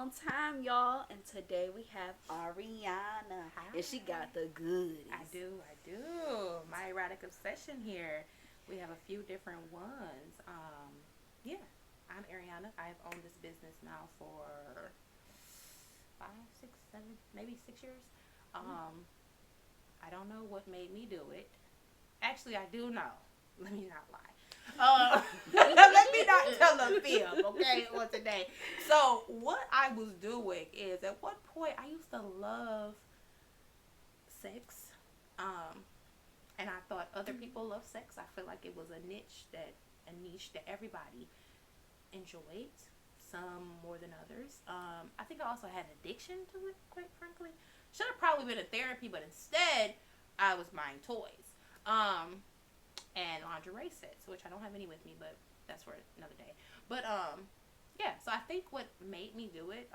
long time, y'all. And today we have Ariana. Hi. And she got the goodies. I do. My erotic obsession here. We have a few different ones. Yeah, I'm Ariana. I've owned this business now for 5, 6, 7, maybe 6 years. Um, I don't know what made me do it. Actually, I do know. Let me not lie. Let me not tell a fib, okay, on today. So, what I was doing is, at one point, I used to love sex. Um, and I thought other people love sex. I feel like it was a niche that everybody enjoyed, some more than others. I think I also had an addiction to it, quite frankly. Should have probably been in therapy, but instead I was buying toys. And lingerie sets, which I don't have any with me, but that's for another day. But yeah, so I think what made me do it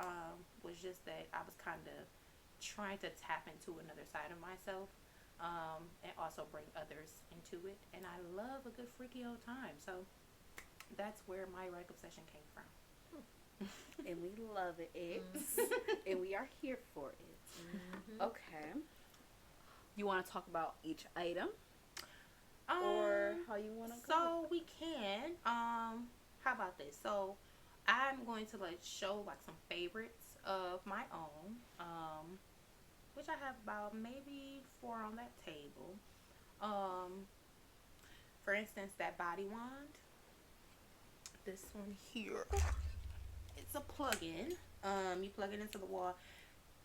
was just that I was kind of trying to tap into another side of myself, and also bring others into it. And I love a good freaky old time, so that's where my erotic obsession came from. And we love it. And we are here for it. Okay. You want to talk about each item? Or how you want to go? So we can. How about this? So I'm going to show some favorites of my own. Which I have about maybe 4 on that table. For instance, that body wand. This one here. It's a plug-in. You plug it into the wall.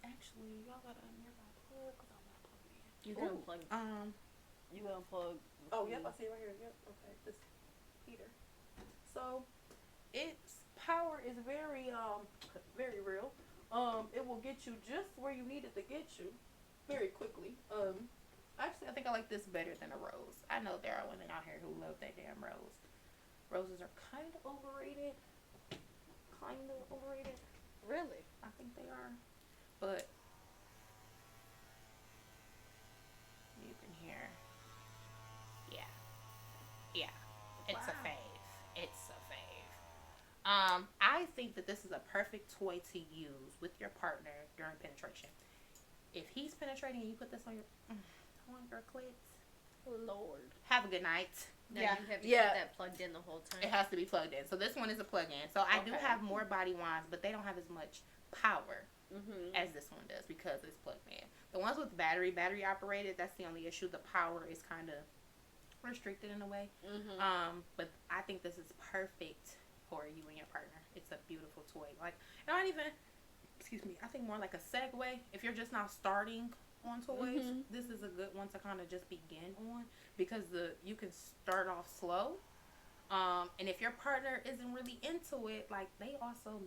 Actually, y'all got a nearby plug because I'm not plugging it in. You can unplug. You can unplug. Oh, yep, I see it right here. Yep, okay, this heater. So, its power is very real. It will get you just where you need it to get you, very quickly. Actually, I think I like this better than a rose. I know there are women out here who love that damn rose. Roses are kind of overrated. Really? I think they are. But you can hear. Yeah. Yeah. It's a fave. It's a fave. I think that this is a perfect toy to use with your partner during penetration. If he's penetrating and you put this on your clit, Lord. have a good night. Now you have to keep that plugged in the whole time. It has to be plugged in. So this one is a plug-in. So I do have more body wands, but they don't have as much power as this one does because it's plugged in. The ones with battery operated, that's the only issue. The power is kind of restricted in a way. But I think this is perfect for you and your partner. It's a beautiful toy. Not even, I think more like a segue. If you're just now starting on toys, this is a good one to kind of just begin on because you can start off slow. And if your partner isn't really into it, men also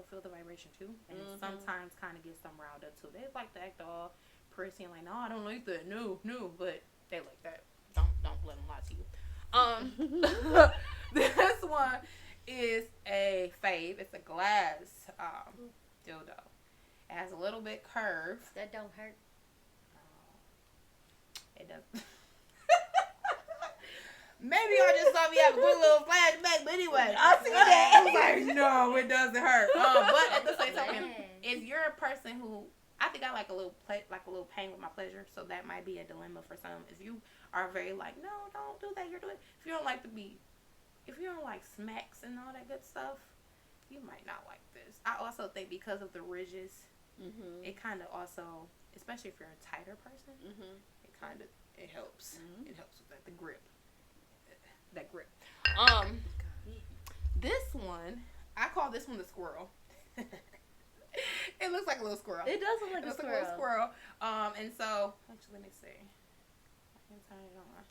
feel the vibration too, and sometimes kind of gets them riled up too. They like to act all prissy and no, I don't like that, no, but they like that. Don't let them lie to you. This one is a fave. It's a glass dildo. It has a little bit curve. That don't hurt. It does. Maybe y'all just saw me have a quick little flashback, but anyway, I see that. I was like, no, it doesn't hurt. But at the same time, if you're a person who, I think I like a little pain with my pleasure, so that might be a dilemma for some. If you are very no, don't do that. You're doing. If you don't like smacks and all that good stuff, you might not like this. I also think because of the ridges, it kind of also, especially if you're a tighter person, it helps. It helps with that, the grip. That grip. This one, I call this one the squirrel. It looks like a little squirrel. It does look like a squirrel. Little squirrel. And so, actually, let me see. I can turn it on.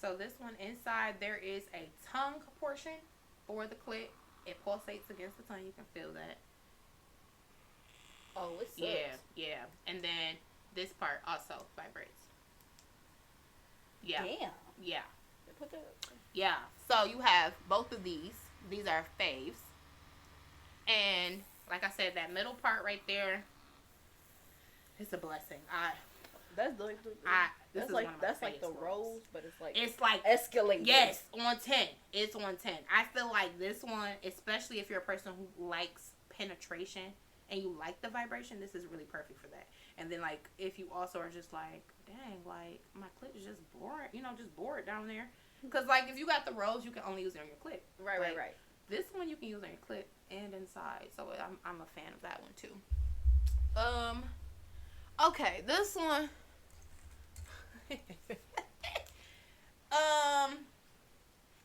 So this one, inside there is a tongue portion for the clit. It pulsates against the tongue. You can feel that. Oh, it sucks. Yeah. And then this part also vibrates. Yeah. Damn. Yeah. Put that. Yeah. So you have both of these. These are faves. And like I said, that middle part right there is a blessing. That's like that's like the rose, but it's like escalating. Yes, on 10. It's on 10. I feel like this one, especially if you're a person who likes penetration and you like the vibration, this is really perfect for that. And then like if you also are just like, dang, like my clit is just bored, just bored down there. Because like if you got the rose, you can only use it on your clit. Right. This one you can use on your clit and inside, so I'm a fan of that one too. Okay, this one.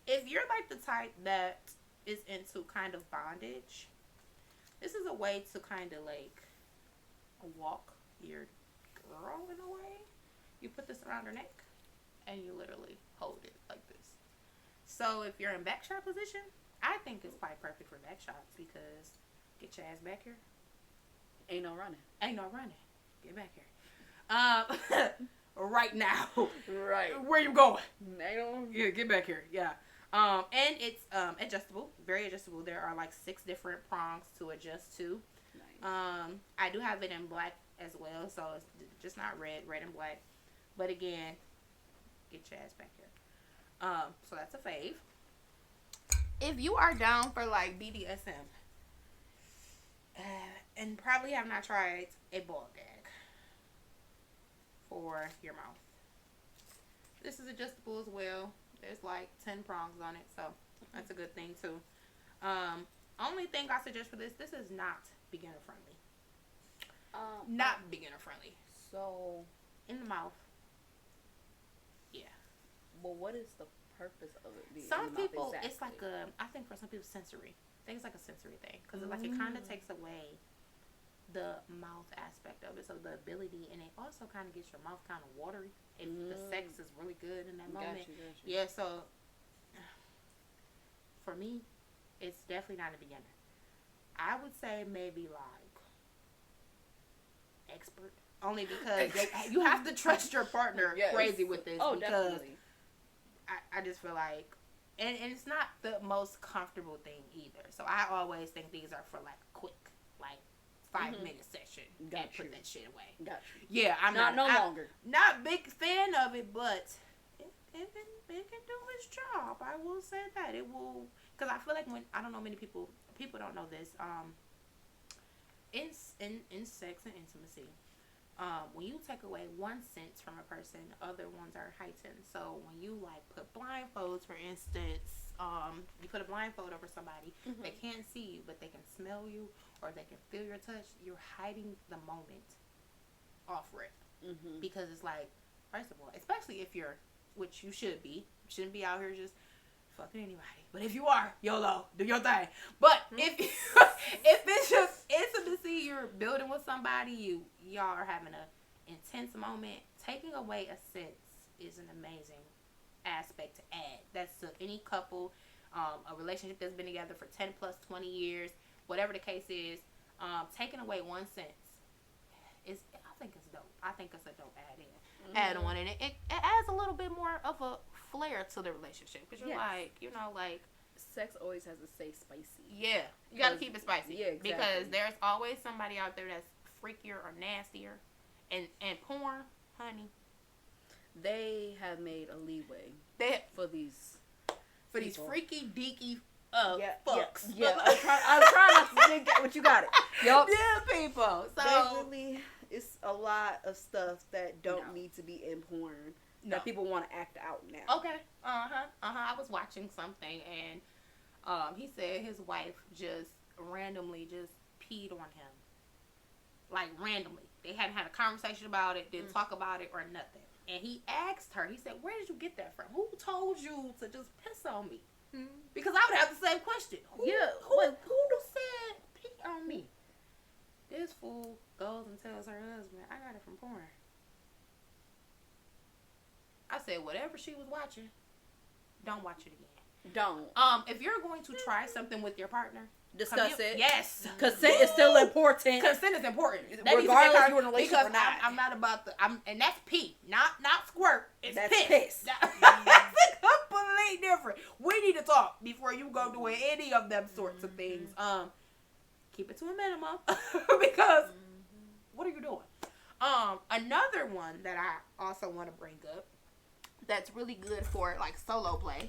If you're like the type that is into kind of bondage, this is a way to kind of like walk your girl in a way. You put this around her neck and you literally hold it like this. So if you're in back shot position, I think it's quite perfect for back shots because get your ass back here. Ain't no running. Get back here. Right now. Right. Where you going? Yeah, get back here. Yeah. And it's adjustable, very adjustable. There are like 6 different prongs to adjust to. Nice. I do have it in black as well, so it's just not red and black. But again, get your ass back here. So that's a fave. If you are down for like BDSM, and probably have not tried a ball gag for your mouth, this is adjustable as well. There's like 10 prongs on it, so that's a good thing too. Only thing I suggest for this is not beginner friendly. Not beginner friendly. So in the mouth. Yeah. Well, what is the purpose of it being some in the people mouth exactly? It's like I think for some people sensory. I think it's like a sensory thing because like it kind of takes away the mouth aspect of it, so the ability, and it also kind of gets your mouth kind of watery if the sex is really good in that moment. Gotcha. Yeah, so for me, it's definitely not a beginner. I would say maybe like expert, only because you have to trust your partner crazy with this. Oh, because definitely. I just feel like, and it's not the most comfortable thing either. So I always think these are for like quick, like 5-minute session. And put that shit away. Gotcha. Yeah, I'm no longer. Not big fan of it, but it can do its job. I will say that it will, because I feel like when I don't know many people don't know this. In sex and intimacy, when you take away one sense from a person, other ones are heightened. So when you like put blindfolds, for instance, you put a blindfold over somebody, they can't see you, but they can smell you or they can feel your touch. You're hiding the moment off rip, because it's like, first of all, especially if you're, which you should be, you shouldn't be out here just fucking anybody. But if you are, YOLO, do your thing. But if it's just intimacy, you're building with somebody, y'all are having a intense moment, taking away a sense is an amazing aspect to add. That's to any couple, a relationship that's been together for 10 plus 20 years, whatever the case is, taking away one sense is, I think it's dope. I think it's a dope add on, and it adds a little bit more of a flair to the relationship, because you're like, like, sex always has to stay spicy. Yeah, you gotta keep it spicy. Yeah, exactly. Because there's always somebody out there that's freakier or nastier, and porn, honey, they have made a leeway for these freaky deaky fucks. Yeah. I'm trying not to get what you got it. Yup. Yeah, people. So definitely, it's a lot of stuff that don't need to be in porn. That people want to act out now. Okay. I was watching something, and he said his wife just randomly just peed on him. Like, randomly. They hadn't had a conversation about it, didn't talk about it or nothing. And he asked her, he said, where did you get that from? Who told you to just piss on me? Because I would have the same question. Who said pee on me? This fool goes and tells her husband, I got it from porn. I said, whatever she was watching, don't watch it again. Don't. If you're going to try something with your partner, discuss it. Yes. Consent is still important. Consent is important. Regardless you're in a relationship or not. I'm not about and that's pee. Not squirt. That's piss. That's completely different. We need to talk before you go doing any of them sorts of things. Keep it to a minimum. Because what are you doing? Another one that I also want to bring up that's really good for like solo play.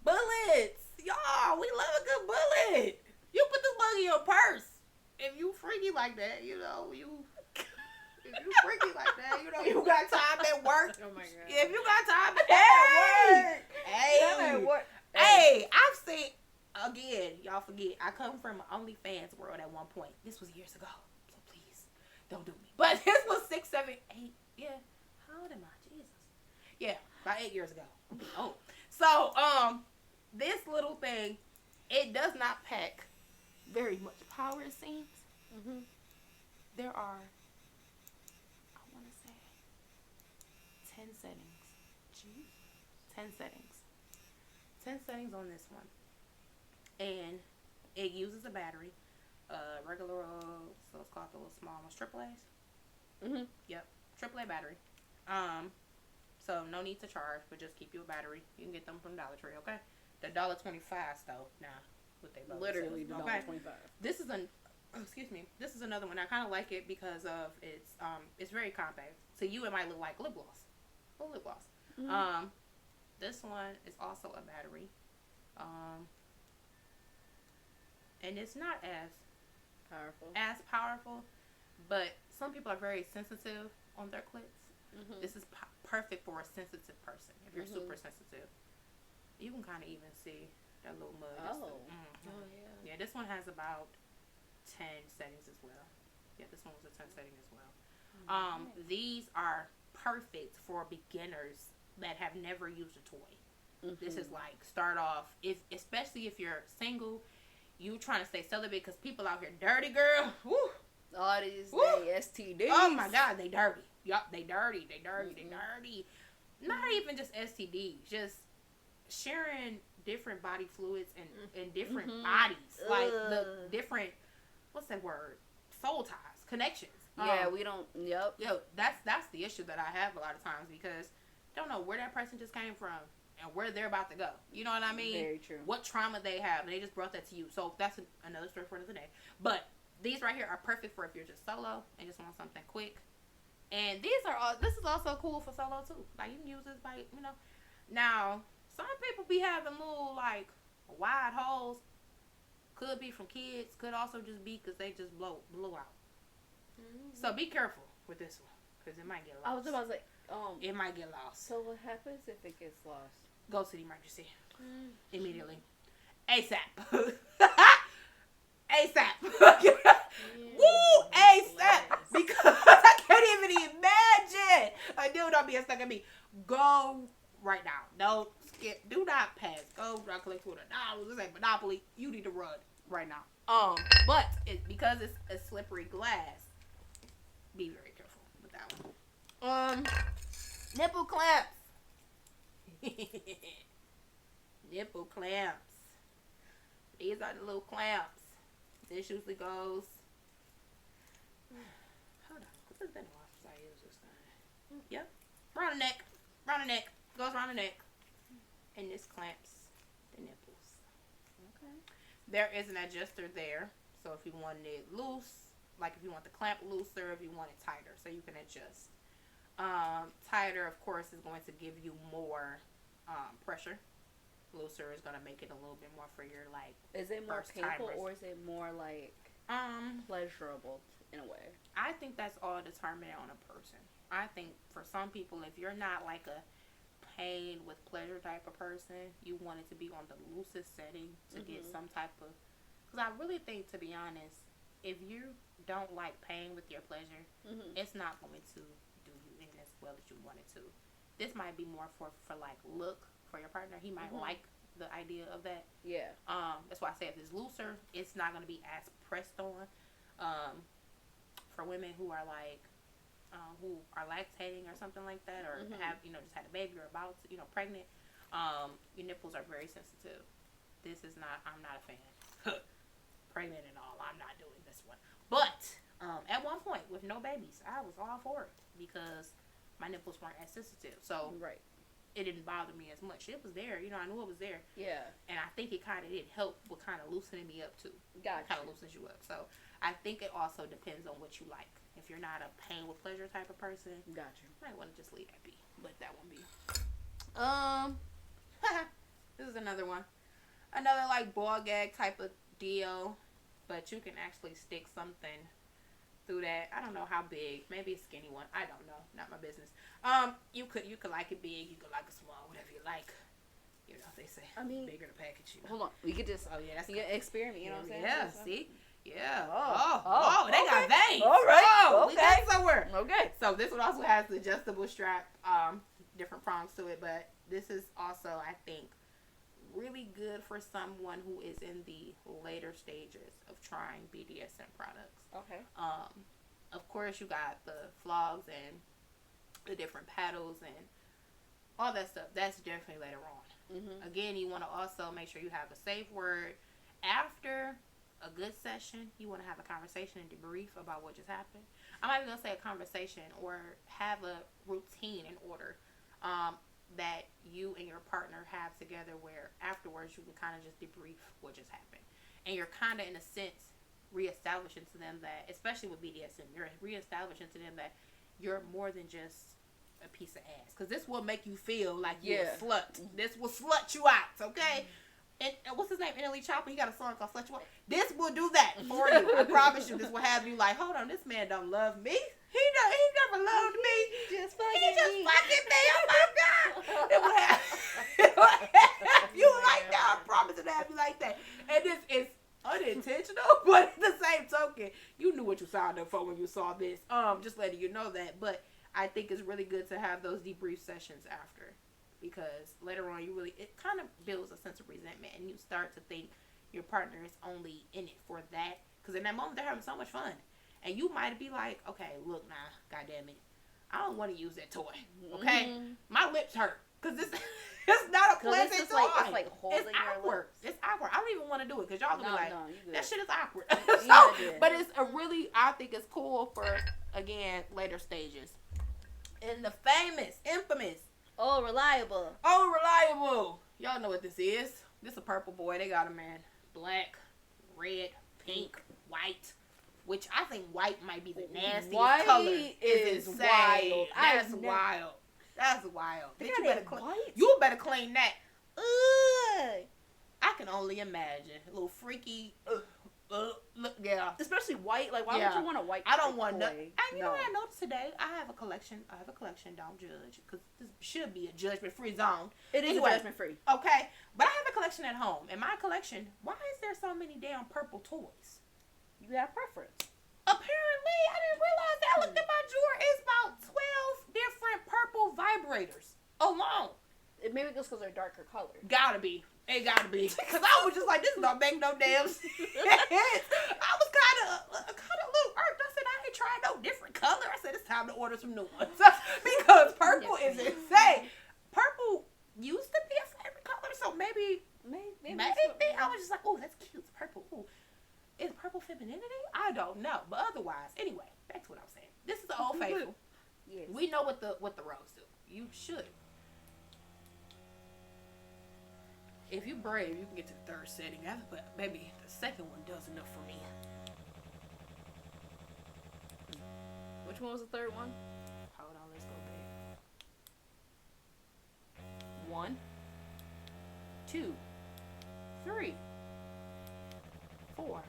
Bullets, y'all. We love a good bullet. You put this bug in your purse. If you freaky like that, you know you. If you freaky like that, you know you got time at work. Oh my god. If you got time at work, hey, I've seen. Again, y'all forget. I come from an OnlyFans world at one point. This was years ago, so please don't do me. But this was 6, 7, 8. Yeah, how old am I? Jesus. Yeah, about 8 years ago. Oh, so this little thing, it does not pack very much power. It seems. Mm-hmm. There are, I want to say, 10 settings. Jeez. 10 settings. 10 settings on this one. And it uses a battery. Regular, so it's called the little small ones, AAAs. Mm-hmm. Yep, AAA battery. So no need to charge, but just keep you a battery. You can get them from Dollar Tree, okay? The $1.25 though. Nah, what they literally $1.25. Okay. This is This is another one. I kind of like it because of it's very compact. To you, it might look like lip gloss. Little lip gloss. Mm-hmm. This one is also a battery. And it's not as powerful, but some people are very sensitive on their clits. Mm-hmm. This is perfect for a sensitive person. If you're super sensitive, you can kind of even see that little mud. Oh, yeah. Yeah, this one has about 10 settings as well. Yeah, this one was a 10 setting as well. These are perfect for beginners that have never used a toy. Mm-hmm. This is like start off, especially if you're single. You trying to stay celibate because people out here dirty, girl. Woo. All these STDs. Oh my God, they dirty. Yup, they dirty. They dirty. Not even just STDs, just sharing different body fluids and different bodies. Like the different, what's that word? Soul ties, connections. Yeah, we don't. Yep. Yo, that's the issue that I have a lot of times because I don't know where that person just came from. And where they're about to go. You know what I mean? Very true. What trauma they have. And they just brought that to you. So that's another story for another day. But these right here are perfect for if you're just solo and just want something quick. And this is also cool for solo too. Like you can use this by, you know. Now, some people be having little like wide holes. Could be from kids. Could also just be because they just blew out. Mm-hmm. So be careful with this one. Because it might get lost. I was about to say, it might get lost. So what happens if it gets lost? Go to the emergency. Immediately. ASAP. ASAP. Woo! ASAP. Because I can't even imagine a dude not being stuck at me. Go right now. Do not pass. Go collect $200. This ain't Monopoly. You need to run right now. But because it's a slippery glass, be very careful with that one. Nipple clamps. Nipple clamps. These are the little clamps. This usually goes. Hold on. Because it's been a while since I used this thing. Yep. Around the neck. Around the neck. Goes around the neck. And this clamps the nipples. Okay. There is an adjuster there. So if you want it loose, like if you want the clamp looser, if you want it tighter, so you can adjust. Tighter, of course, is going to give you more pressure. Looser is going to make it a little bit more for your like. Is it more painful or is it more like pleasurable in a way? I think that's all determined on a person. I think for some people, if you're not like a pain with pleasure type of person, you want it to be on the loosest setting to get some type of. Because I really think, to be honest, if you don't like pain with your pleasure, it's not going to do you in as well as you want it to. This might be more for like look for your partner. He might like the idea of that. Yeah. That's why I say if it's looser, it's not going to be as pressed on. For women who are like who are lactating or something like that, or have just had a baby or about to, pregnant, your nipples are very sensitive. This is not. I'm not a fan. Pregnant and all, I'm not doing this one. But at one point with no babies, I was all for it because my nipples weren't as sensitive. So it didn't bother me as much. It was there, I knew it was there. Yeah. And I think it kind of did help with kind of loosening me up too. Gotcha. Kind of loosens you up. So I think it also depends on what you like. If you're not a pain with pleasure type of person, gotcha. You might want to just leave that be. Let that one be. This is another one. Another like ball gag type of deal, but you can actually stick something through that. I don't know how big. Maybe a skinny one. I don't know. Not my business. You could like it big. You could like it small. Whatever you like. You know, they say. I mean, bigger the package. You know. Hold on. We could just. Oh yeah, that's you can experiment. You know what I'm saying? Yeah. See. Yeah. Oh, they got veins. All right. Oh, okay. We got somewhere. Okay. So this one also has the adjustable strap. Different prongs to it, but this is also, I think, really good for someone who is in the later stages of trying BDSM products. Okay. Of course, you got the flogs and the different paddles and all that stuff. That's definitely later on. Mm-hmm. Again, you want to also make sure you have a safe word. After a good session, you want to have a conversation and debrief about what just happened. I'm not even going to say a conversation, or have a routine in order that you and your partner have together, where afterwards you can kind of just debrief what just happened. And you're kind of, in a sense, reestablishing to them that, especially with BDSM, you're reestablishing to them that you're more than just a piece of ass. Because this will make you feel like you're a slut. This will slut you out, okay? And what's his name? Italy Chopper. He got a song called Slut You Out. This will do that for you. I promise you. This will have you like, hold on, this man don't love me. He never loved me. He just fucking me. Oh my God. It will have you like that. I promise it will have you like that. And this is unintentional, but at the same token, you knew what you signed up for when you saw this. Just letting you know that. But I think it's really good to have those debrief sessions after. Because later on, it kind of builds a sense of resentment, and you start to think your partner is only in it for that. Because in that moment, they're having so much fun. And you might be like, okay, look, goddamn it, I don't want to use that toy, okay? Mm-hmm. My lips hurt. Because it's not a pleasant toy. It's like holding your lips. It's awkward. I don't even want to do it, because y'all going to be like, that shit is awkward. But it's I think it's cool for, again, later stages. And the infamous, Oh, reliable. Y'all know what this is. This is a purple boy. They got him in black, red, pink, white. Which I think white might be the nastiest color. Is wild. That's wild. That's wild. Bitch, you better clean that. I can only imagine. A little freaky. Look, yeah. Especially white. Like, why would you want a white? I don't want no. You know what I noticed today? I have a collection. Don't judge, because this should be a judgment-free zone. It is judgment-free. Okay, but I have a collection at home. In my collection, why is there so many damn purple toys? You have preference. Apparently, I didn't realize that. I looked at my drawer. It's about 12 different purple vibrators alone. Maybe just because they're darker colored. Gotta be. It gotta be. Because I was just like, this don't make no damn sense. I was kind of a little irked. I said, I ain't trying no different color. I said, it's time to order some new ones. Because purple is insane. Purple used to be a favorite color, so maybe I was just like, oh, that's cute. It's purple. Ooh. Is purple femininity? I don't know. But otherwise, anyway, back to what I was saying. This is the Old Faithful. Yes. We know what the rose do. You should. If you brave, you can get to the third setting. But maybe the second one does enough for me. Which one was the third one? Hold on, let's go back. 1, 2, 3, 4.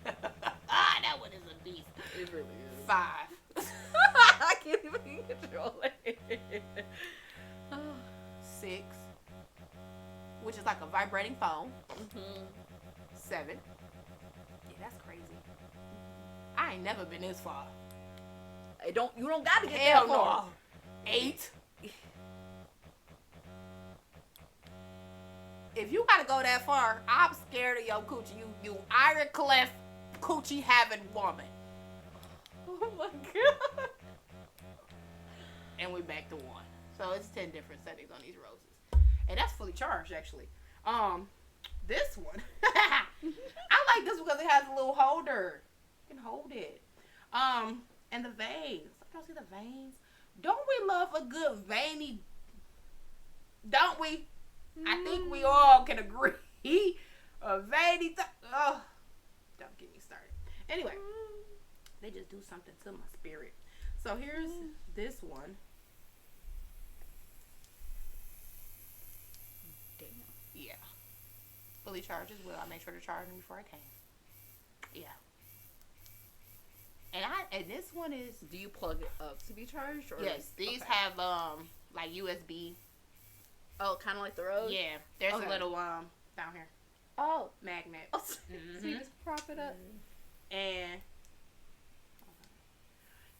That one is a beast. It really is. 5. I can't even control it. 6. Which is like a vibrating phone. 7. Yeah, that's crazy. I ain't never been this far. You don't gotta get Hell that far. No. 8. If you gotta go that far, I'm scared of your coochie. You iron cleft coochie having woman. Oh my God. And we're back to 1. So it's 10 different settings on these roses. And that's fully charged, actually. This one. I like this because it has a little holder. You can hold it. And the veins. Y'all see the veins? Don't we love a good veiny? Don't we? I think we all can agree. A veiny. Don't get me started. Anyway, they just do something to my spirit. So here's this one. Damn. Yeah. Fully charged as well. I made sure to charge them before I came. Yeah. And this one is. Do you plug it up to be charged? Or Yes. These have like USB. Oh, kind of like the Rode. Yeah. There's a little down here. Oh. Magnet. Oh, so you just prop it up. And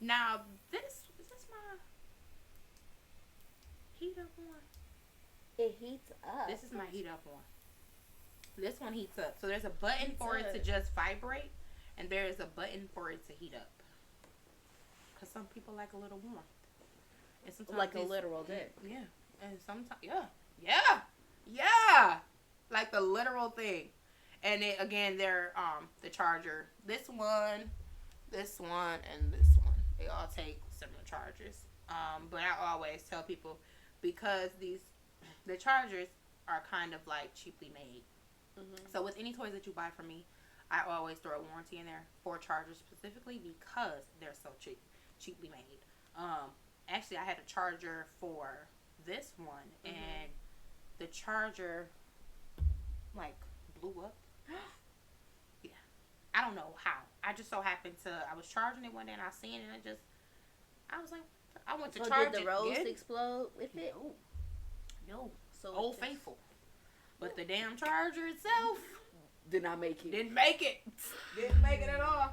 now is this my heat up one? It heats up. This is my heat up one. This one heats up. So there's a button for it to just vibrate, and there is a button for it to heat up. Because some people like a little warmth. And sometimes like a literal dick. Yeah. And sometimes, like the literal thing. And it, again, they're the charger. This one, and this one. They all take similar chargers. But I always tell people, because the chargers are kind of like cheaply made. Mm-hmm. So with any toys that you buy from me, I always throw a warranty in there for chargers specifically because they're so cheaply made. Actually, I had a charger for this one, and the charger like blew up. Yeah, I don't know how. I just so happened to. I was charging it one day and I seen it, and I was like, I went to charge it. Did the Rose explode with it? No. So Old Faithful. But the damn charger itself did not make it. Didn't make it. Didn't make it at all.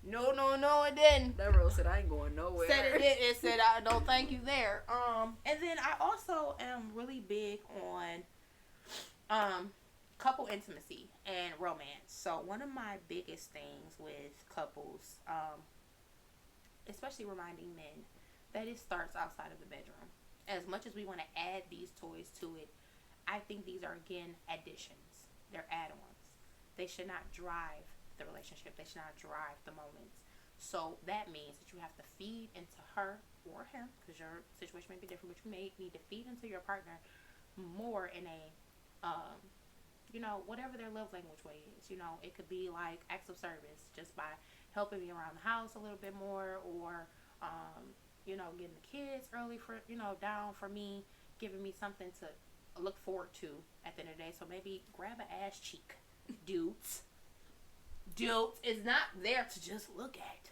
No, it didn't. That Rose said, I ain't going nowhere. Said it did. It said, I don't thank you there. And then I also am really big on couple intimacy and romance. So one of my biggest things with couples, especially reminding men, that it starts outside of the bedroom. As much as we want to add these toys to it, I think these are, again, additions. They're add-ons. They should not drive the relationship. They should not drive the moments. So that means that you have to feed into her or him, because your situation may be different, but you may need to feed into your partner more in a, whatever their love language way is. It could be like acts of service, just by helping me around the house a little bit more, or, getting the kids early down for me, giving me something to look forward to at the end of the day. So maybe grab an ass cheek. Dudes is not there to just look at.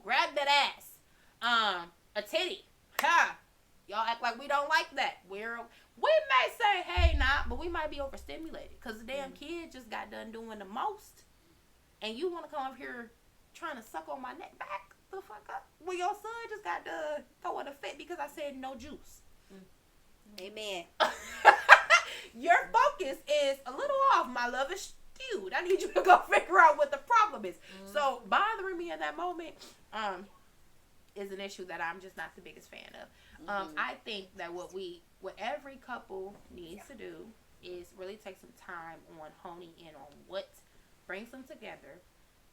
Grab that ass. A titty. Ha! Y'all act like we don't like that. We may say, hey, nah, but we might be overstimulated because the damn kid just got done doing the most. And you want to come up here trying to suck on my neck back the fuck up? Well, your son just got done throwing a fit because I said no juice. Amen. Your focus is a little off, my love. Is skewed. I need you to go figure out what the problem is. So bothering me in that moment is an issue that I'm just not the biggest fan of. I think that what every couple needs to do is really take some time on honing in on what brings them together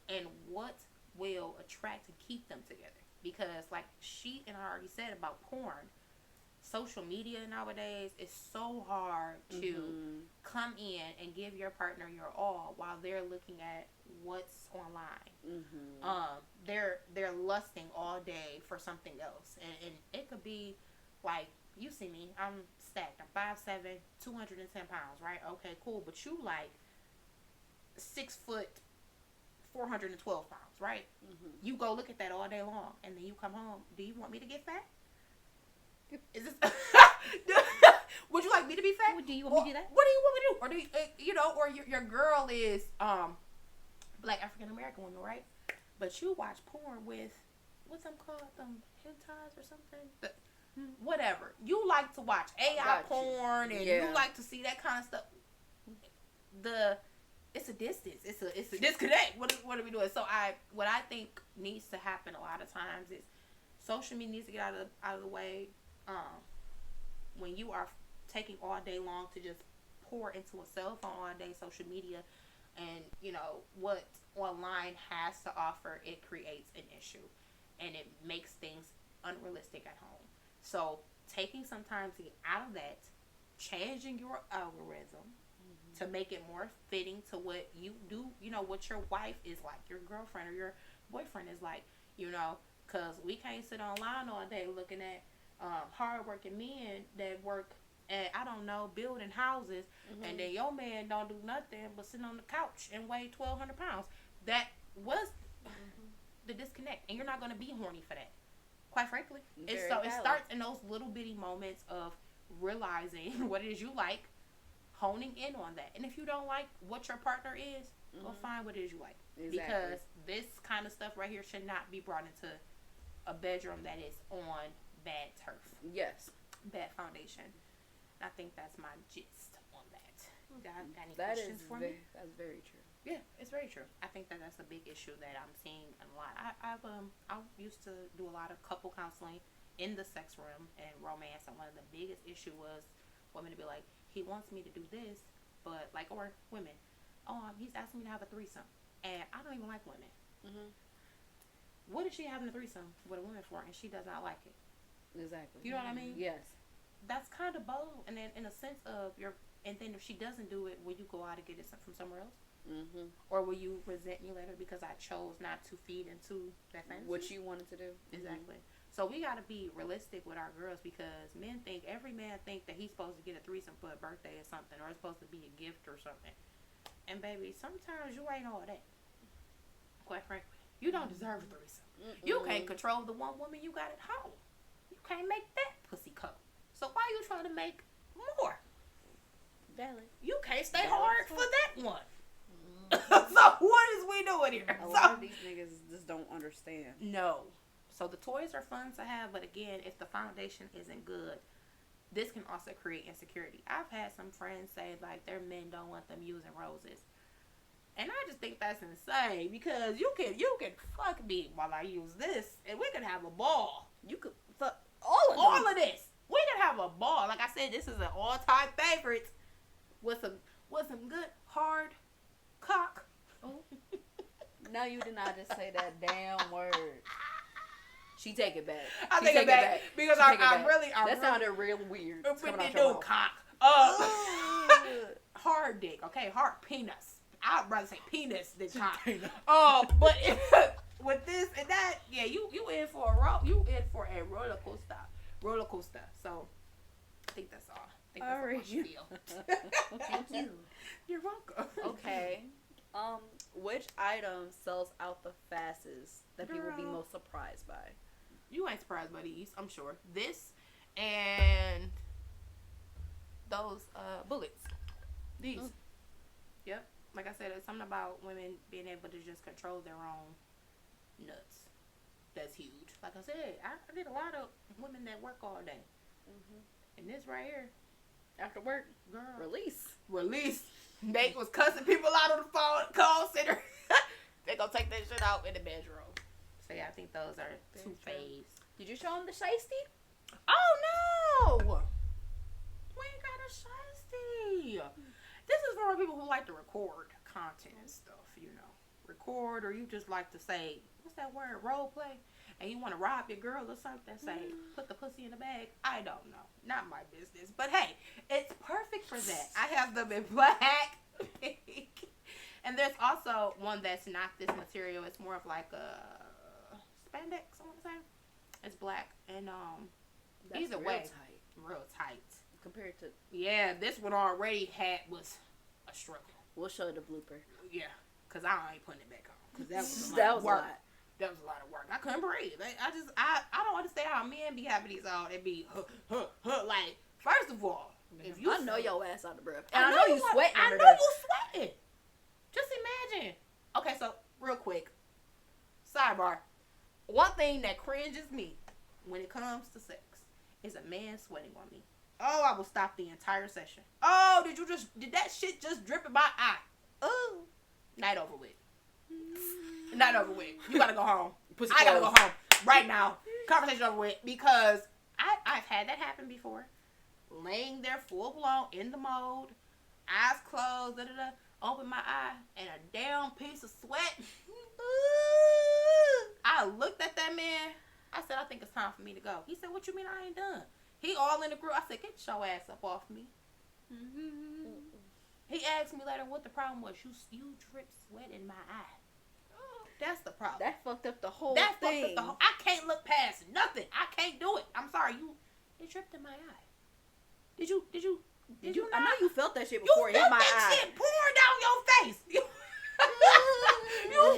and what will attract and keep them together. Because like she and I already said about porn, social media nowadays is so hard to come in and give your partner your all while they're looking at what's online. They're lusting all day for something else, and it could be like, you see me, I'm stacked. I'm 5'7", 210 pounds, right? Okay, cool. But you like 6 foot, 412 pounds, right? You go look at that all day long, and then you come home. Do you want me to get fat? Is this? Would you like me to be fat? Do you want me to do that? What do you want me to do? Or do you, or your girl is Black African American woman, right? But you watch porn with what's them called, hentais or something. Whatever. You like to watch AI porn, and you like to see that kind of stuff. It's a distance. It's a disconnect. What are we doing? So what I think needs to happen a lot of times is social media needs to get out of the way. When you are taking all day long to just pour into a cell phone all day, social media, and what online has to offer, it creates an issue, and it makes things unrealistic at home. So taking some time to get out of that, changing your algorithm, to make it more fitting to what you do, what your wife is like, your girlfriend or your boyfriend is like, because we can't sit online all day looking at hardworking men that work at, I don't know, building houses, and then your man don't do nothing but sit on the couch and weigh 1,200 pounds. That was the disconnect, and you're not going to be horny for that. Quite frankly, it starts in those little bitty moments of realizing what it is you like, honing in on that. And if you don't like what your partner is, go find what it is you like. Exactly. Because this kind of stuff right here should not be brought into a bedroom that is on bad turf. Yes. Bad foundation. I think that's my gist on that. Got any questions for me? That's very true. Yeah, it's very true. I think that's a big issue that I'm seeing a lot. I used to do a lot of couple counseling in the sex room and romance, and one of the biggest issue was women to be like, he wants me to do this, but like, or women, he's asking me to have a threesome, and I don't even like women. What is she having a threesome with a woman for, and she does not like it? Exactly. You know what I mean? Yes. That's kind of bold, and then in a sense of and then if she doesn't do it, will you go out and get it from somewhere else? Or will you resent me later because I chose not to feed into that fantasy? What you wanted to do. Exactly. So we got to be realistic with our girls, because every man think that he's supposed to get a threesome for a birthday or something, or it's supposed to be a gift or something. And baby, sometimes you ain't all that. Quite frankly, you don't deserve a threesome. You can't control the one woman you got at home. You can't make that pussy come. So why are you trying to make more? Valid. You can't stay hard for that one. So what is we doing here? A lot of these niggas just don't understand. No. So the toys are fun to have, but again, if the foundation isn't good, this can also create insecurity. I've had some friends say like their men don't want them using roses, and I just think that's insane, because you can fuck me while I use this, and we can have a ball. You could fuck all of this. We can have a ball. Like I said, this is an all-time favorite with some good hard cock. Oh. No, you did not just say that damn word. She take it back. I take it back because I really that sounded real weird. With the new cock. Hard dick, okay, hard penis. I'd rather say penis than cock. But with this and that, yeah, you in for a roller coaster. So I think that's all. I think that's all I feel. Thank you. You're welcome. Okay. Which item sells out the fastest that people will be most surprised by? You ain't surprised by these, I'm sure. This and those bullets. These. Yep. Like I said, it's something about women being able to just control their own nuts. That's huge. Like I said, I get a lot of women that work all day. And this right here, after work, girl, release. Nate was cussing people out on the phone, call center. They gonna take that shit out in the bedroom. So yeah, I think those are two faves. Did you show them the shiesty? Oh no! We ain't got a shiesty. This is for people who like to record content and stuff, Record, or you just like to say, what's that word? Role play. And you want to rob your girl or something, say, put the pussy in the bag. I don't know. Not my business. But hey, it's perfect for that. I have them in black, pink. And there's also one that's not this material. It's more of like a spandex, I want to say. It's black. And that's either way, real tight. Compared to... Yeah, this one already was a struggle. We'll show the blooper. Yeah, because I ain't putting it back on. Because that was a lot of work. That was a lot of work. I couldn't breathe. I don't understand how men be having these all. They be like, first of all, if you... I know your ass on the breath. And I know you sweating. I know you sweating. Just imagine. Okay, so real quick, sidebar. One thing that cringes me when it comes to sex is a man sweating on me. Oh, I will stop the entire session. Oh, did that shit just drip in my eye? Oh, night over with. Night over with. You gotta go home. I gotta go home right now. Conversation over with, because I've had that happen before. Laying there full blown in the mode, eyes closed, open my eye, and a damn piece of sweat. I looked at that man. I said, I think it's time for me to go. He said, what you mean I ain't done? He all in the group. I said, get your ass up off me. He asked me later what the problem was. You drip sweat in my eye. That's the problem. That fucked up the whole thing. I can't look past nothing. I can't do it. I'm sorry. It dripped in my eye. Did you not? I know you felt that shit before it hit my eye. You felt that shit pouring down your face. You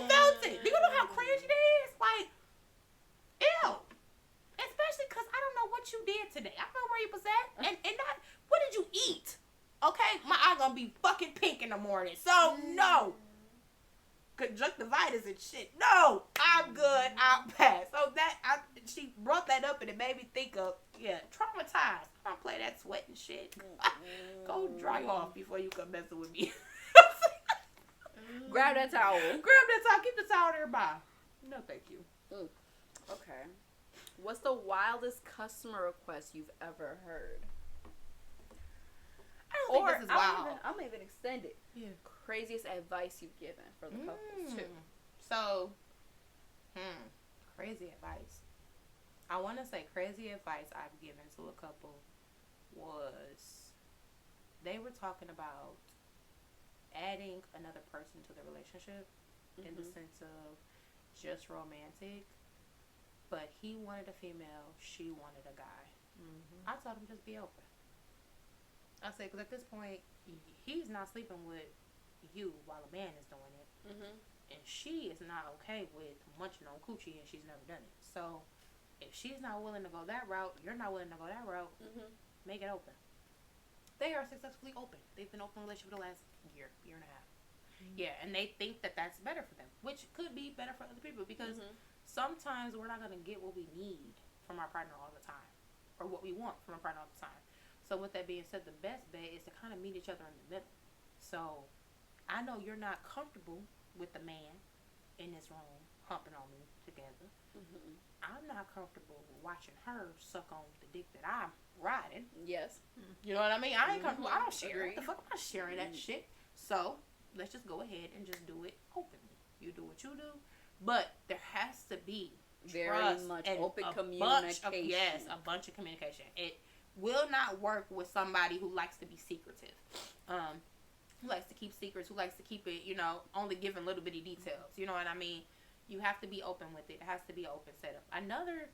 felt it. Do you know how cringy that is? Like, ew. Especially because I don't know what you did today. I don't know where you was at. And not, what did you eat? Okay? My eye gonna be fucking pink in the morning. So, no. Conjunctivitis and shit. No. I'm good. I'll pass. So, she brought that up and it made me think of, traumatized. I don't play that sweat and shit. Go dry off before you come messing with me. Grab that towel. Keep the towel nearby. No, thank you. Okay. What's the wildest customer request you've ever heard? I don't think this is wild. I'm even extend it. Yeah. Craziest advice you've given for the couples too. So, crazy advice. I want to say crazy advice I've given to a couple was they were talking about adding another person to the relationship in the sense of just romantic, but he wanted a female, she wanted a guy. I told him just be open. I said, because at this point, he's not sleeping with you while a man is doing it, and she is not okay with munching on coochie and she's never done it. So if she's not willing to go that route, you're not willing to go that route, make it open. They are successfully open. They've been open in a relationship for the last year and a half. Yeah, and they think that that's better for them, which could be better for other people because sometimes we're not going to get what we need from our partner all the time or what we want from our partner all the time. So with that being said, the best bet is to kind of meet each other in the middle. So I know you're not comfortable with the man in this room humping on me together. I'm not comfortable with watching her suck on the dick that I'm riding. Yes. You know what I mean? I ain't comfortable. I don't share it. What the fuck? I'm not sharing that shit. So let's just go ahead and just do it openly. You do what you do, but there has to be very much open communication. A bunch of communication. It will not work with somebody who likes to be secretive, who likes to keep secrets, who likes to keep it, only giving little bitty details. You know what I mean? You have to be open with it. It has to be open setup. Another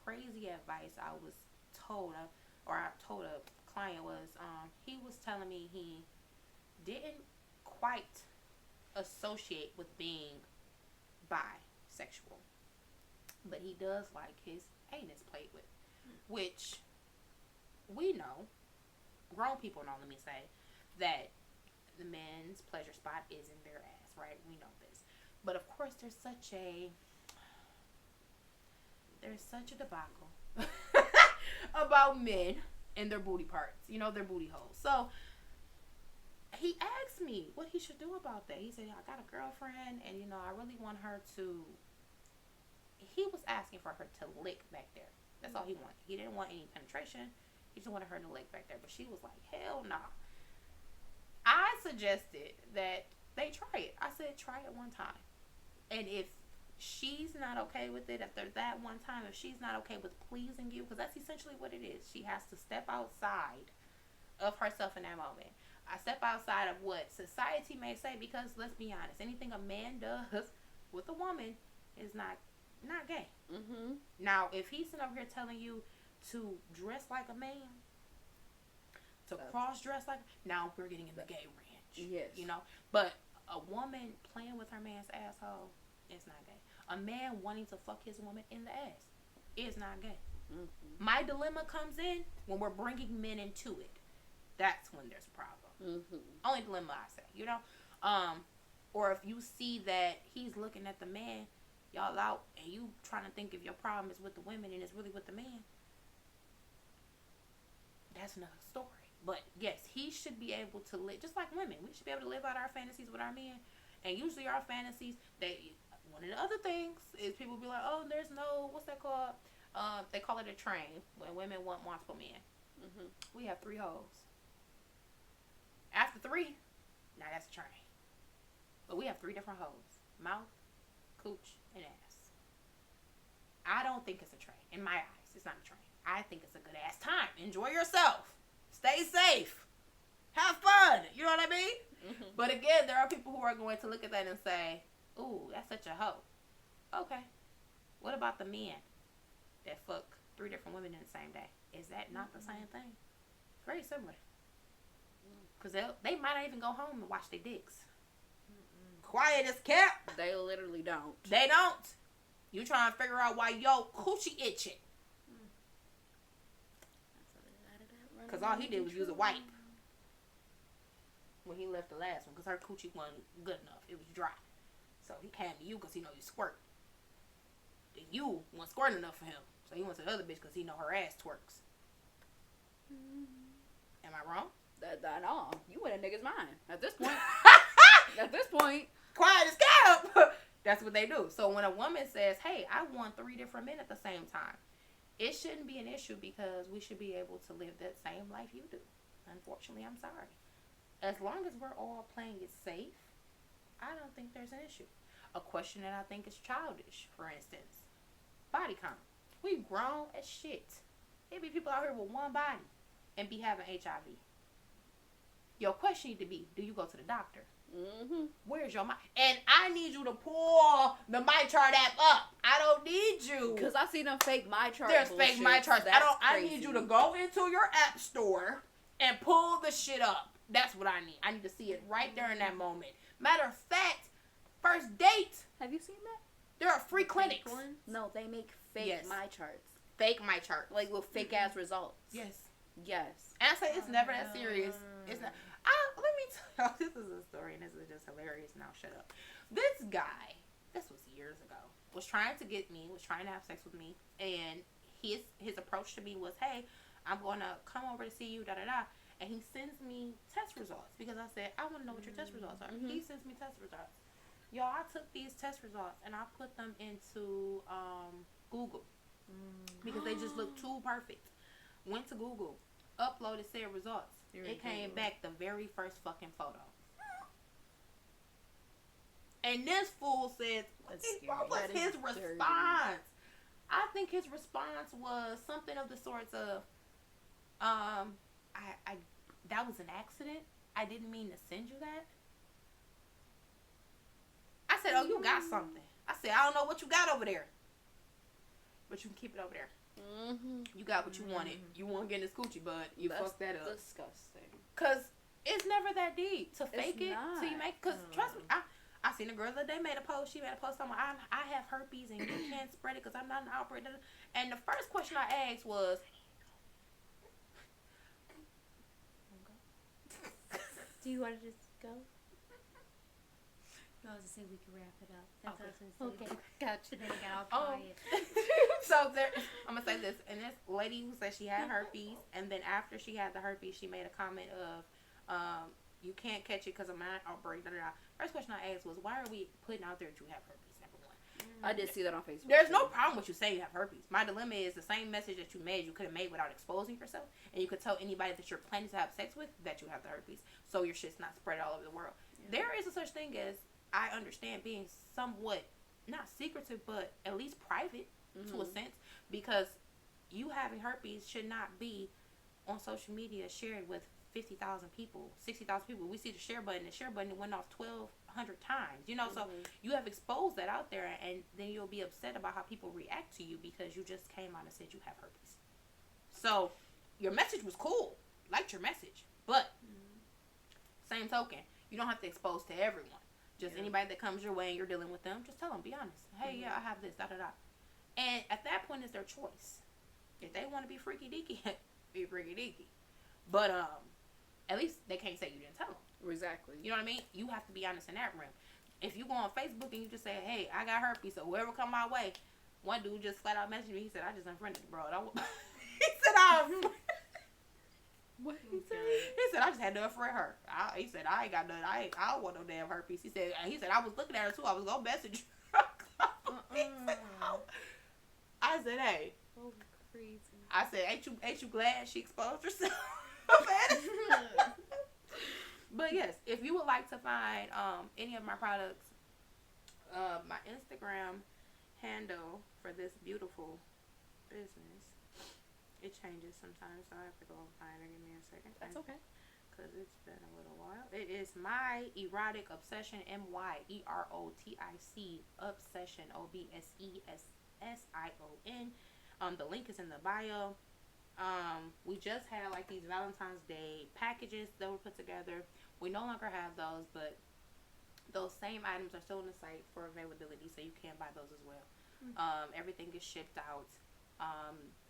crazy advice I was told, I told a client was, he was telling me he didn't quite associate with being bisexual, but he does like his anus played with, which we know, grown people know, let me say, that the men's pleasure spot is in their ass, right? We know this. But of course there's such a debacle about men and their booty parts, their booty holes. So he asked me what he should do about that. He said, I got a girlfriend and I really want her to, he was asking for her to lick back there. That's all he wanted. He didn't want any penetration. He just wanted her to lick back there. But she was like, hell no. I suggested that they try it. I said, try it one time. And if she's not okay with it, after that one time, if she's not okay with pleasing you, because that's essentially what it is. She has to step outside of herself in that moment. I step outside of what society may say, because let's be honest, anything a man does with a woman is not gay. Now, if he's sitting over here telling you to dress like a man, to cross-dress like, now we're getting in the gay range. Yes. But a woman playing with her man's asshole is not gay. A man wanting to fuck his woman in the ass is not gay. My dilemma comes in when we're bringing men into it. That's when there's a problem. Only dilemma I say, or if you see that he's looking at the man, y'all out, and you trying to think if your problem is with the women and it's really with the man, that's another story. But yes, he should be able to live, just like women, we should be able to live out our fantasies with our men. And usually our fantasies, one of the other things is people be like, oh, there's no, what's that called? They call it a train when women want multiple men. We have 3 hoes. After 3, now that's a train. But we have 3 different hoes: mouth, cooch, and ass. I don't think it's a train. In my eyes, it's not a train. I think it's a good ass time. Enjoy yourself. Stay safe. Have fun. You know what I mean? Mm-hmm. But again, there are people who are going to look at that and say, ooh, that's such a hoe. Okay. What about the men that fuck 3 different women in the same day? Is that not the same thing? Very similar. Because they might not even go home and wash their dicks. Quiet as kept. They literally don't. They don't. You trying to figure out why yo coochie itching. Because all he did was use a wipe. When he left the last one. Because her coochie wasn't good enough. It was dry. So he came to you because he know you squirt. And you wasn't squirting enough for him. So he went to the other bitch because he know her ass twerks. Am I wrong? No. You in a nigga's mind. At this point. Quiet as kept. That's what they do. So when a woman says, hey, I want 3 different men at the same time, it shouldn't be an issue because we should be able to live that same life you do. Unfortunately, I'm sorry. As long as we're all playing it safe, I don't think there's an issue. A question that I think is childish, for instance, body count. We grown as shit. There be people out here with one body and be having HIV. Your question need to be, do you go to the doctor? Mm-hmm. Where's your mic? And I need you to pull the My Chart app up. I don't need you. Because I see them fake My Chart. There's fake My Charts. I need you to go into your app store and pull the shit up. That's what I need. I need to see it right there in that moment. Matter of fact, first date. Have you seen that? There are free clinics. No, they make fake My Charts. Fake My Chart. Like with fake ass results. Yes. And I say it's never that serious. It's not. Let me tell you, this is a story, and this is just hilarious. Now shut up. This guy, this was years ago, was trying to get me, was trying to have sex with me, and his approach to me was, hey, I'm going to come over to see you, da-da-da, and he sends me test results, because I said, I want to know what your test results are. Mm-hmm. He sends me test results. Y'all, I took these test results, and I put them into Google, because they just looked too perfect. Went to Google, uploaded said results. It came back the very first fucking photo. And this fool says, what was his response? I think his response was something of the sorts of, I that was an accident. I didn't mean to send you that. I said, oh, you got something. I said, I don't know what you got over there, but you can keep it over there. Mm-hmm. You got what you wanted. You want to get in this coochie, but you fucked that up. Disgusting. Cause it's never that deep to fake it not. till you make. Cause trust me, I seen a girl that they made a post. She made a post on I have herpes and you can't spread it because I'm not an outbreak. And the first question I asked was, do you want to just go? No, I was just saying we can wrap it up. That's okay. Gotcha. Then I got all quiet. So I'm gonna say this, and this lady who said she had herpes, and then after she had the herpes, she made a comment of, you can't catch it because of my outbreak. First question I asked was, why are we putting out there that you have herpes? Number one. I did see that on Facebook. There's no problem with you saying you have herpes. My dilemma is the same message that you made, you could have made without exposing yourself, and you could tell anybody that you're planning to have sex with that you have the herpes, so your shit's not spread all over the world. Yeah. There is a such thing as, I understand being somewhat, not secretive, but at least private to a sense, because you having herpes should not be on social media shared with 50,000 people, 60,000 people. We see the share button. The share button went off 1,200 times. You know, so you have exposed that out there, and then you'll be upset about how people react to you because you just came out and said you have herpes. So your message was cool. Liked your message. But same token, you don't have to expose to everyone. Just anybody that comes your way and you're dealing with them, just tell them, be honest. Hey, yeah, I have this, da-da-da. And at that point, it's their choice. If they want to be freaky-deaky, be freaky-deaky. But at least they can't say you didn't tell them. Exactly. You know what I mean? You have to be honest in that realm. If you go on Facebook and you just say, hey, I got herpes, so whoever come my way, one dude just flat out messaged me. He said, I just unfriended the bro. He said, what he said? He said, I just had to unfriend her. He said, I ain't got none. I don't want no damn herpes. He said, I was looking at her too. I was gonna message her. I said, hey. Oh, crazy. I said, ain't you glad she exposed herself? But yes, if you would like to find any of my products, my Instagram handle for this beautiful business, it changes sometimes, so I have to go and find it. Give me a second. That's okay. because it's been a little while. It is My Erotic Obsession, MYEROTIC Obsession, OBSESSION. The link is in the bio. We just had like these Valentine's Day packages that were put together. We no longer have those, but those same items are still on the site for availability, so you can buy those as well. Everything is shipped out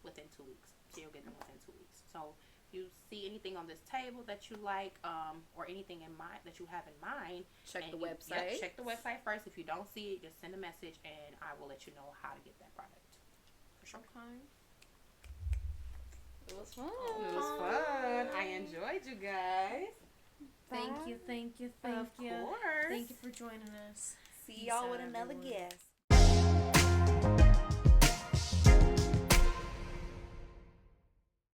within 2 weeks, so you'll get them within 2 weeks. So if you see anything on this table that you like, or anything in mind that you have in mind, check the website. Check the website first. If you don't see it, just send a message, and I will let you know how to get that product. For sure. Okay. It was fun. It was fun. I enjoyed you guys. Thank you. Of course. Thank you for joining us. See y'all with another guest.